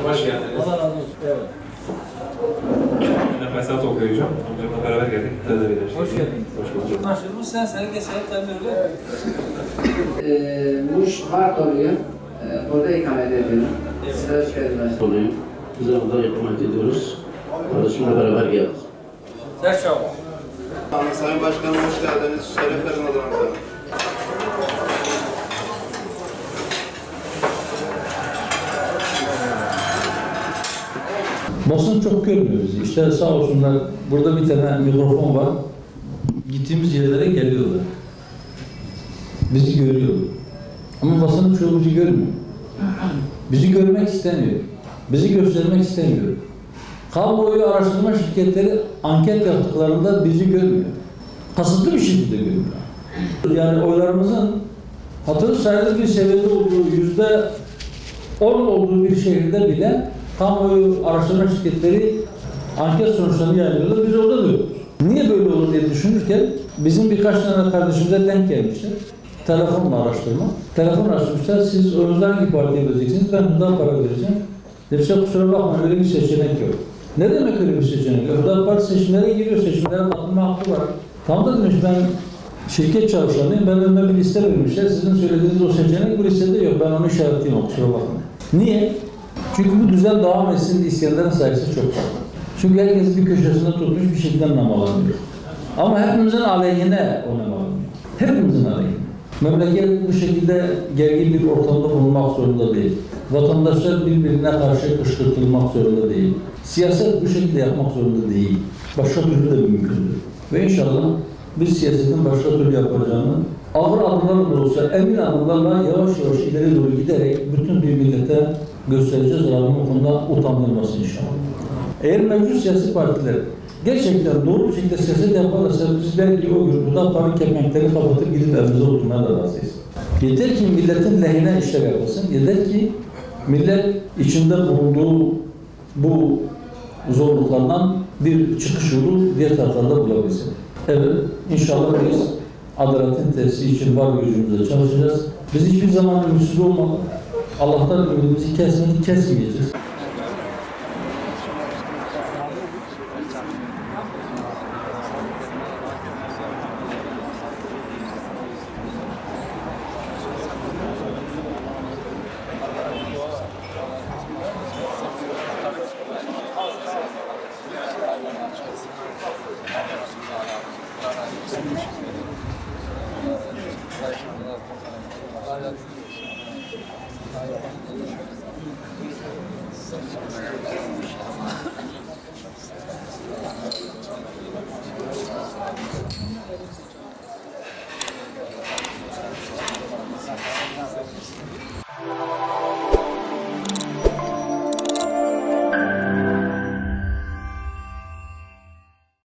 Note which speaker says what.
Speaker 1: Hoş geldiniz.
Speaker 2: Allah razı olsun. Evet.
Speaker 1: Ben Faysal Tolga hocam. Amcamla beraber geldik.
Speaker 2: Hoş geldiniz.
Speaker 1: Hoş bulduk.
Speaker 2: Maşallah sen senin geçen tanıyor öyle mi?
Speaker 3: Muş Martolu'yu orada ikamet ediyorum. Size hoş geldiniz.
Speaker 4: Olayım. Biz de burada ikamet ediyoruz. Kardeşimle beraber geldik.
Speaker 2: Yaşa.
Speaker 5: Sayın Başkanım hoş geldiniz. Şeref verin adınıza.
Speaker 6: Basın çok görmüyor bizi. İşte sağ olsunlar, burada bir tane mikrofon var. Gittiğimiz yerlere geliyorlar. Bizi görüyor. Ama basının çoğu bizi görmüyor. Bizi görmek istemiyor. Bizi göstermek istemiyor. Kamuoyu araştırma şirketleri anket yaptıklarında bizi görmüyor. Kasıtlı bir şekilde görmüyor. Yani oylarımızın hatırı sayılır bir seviyede olduğu, %10 olduğu bir şehirde bile kamuoyu araştırma şirketleri anket sonuçlarını yayınlıyorlar. Biz orada duruyoruz. Niye böyle olur diye düşünürken bizim birkaç tane kardeşimize denk gelmişler. Telefonla araştırma. Telefon açmışlar. Siz oyunuzda hangi partiye vereceksiniz? Ben bundan para vereceğim. Demişler kusura bakmayın öyle bir seçenek yok. Ne demek öyle bir seçenek yok? Burada parti seçimlere giriyor. Seçimlere katılma hakkı var. Tam da demiş ben şirket çalışanıyım. Ben önüme bir liste vermişler. Sizin söylediğiniz o seçenek bu listede yok. Ben onu işaretleyeyim. Kusura bakmayın. Niye? Çünkü bu düzen devam etsin diye İskender'in sayısı çok fazla. Çünkü herkes bir köşesinde tutmuş bir şekilde namalanıyor. Ama hepimizin aleyhine o namalanıyor. Hepimizin aleyhine. Memleket bu şekilde gergin bir ortamda bulunmak zorunda değil. Vatandaşlar birbirine karşı kışkırtılmak zorunda değil. Siyaset bu şekilde yapmak zorunda değil. Başka türlü de mümkündür. Ve inşallah biz siyasetin başka türlü yapacağını ağır adımlarla da olsa emin adımlarla yavaş yavaş ileri doğru giderek bütün bir millete göstereceğiz. Rabbim o konuda utandırmasın inşallah. Eğer mevcut siyasi partiler gerçekten doğru bir şekilde siyaset yaparlarsa biz belki o gün burada parın kepenklerini kapatıp gidip evimize oturmaya da razıyız. Yeter ki milletin lehine işler yapılsın. Yeter ki millet içinde bulunduğu bu zorluklardan bir çıkış yolu diğer taraflarda bulabilsin. Evet, inşallah biz adaletin tesisi için var gücümüzle çalışacağız. Biz hiçbir zaman ümitsizlik olmadık. Allah'tan ümidimizi kesmeyeceğiz.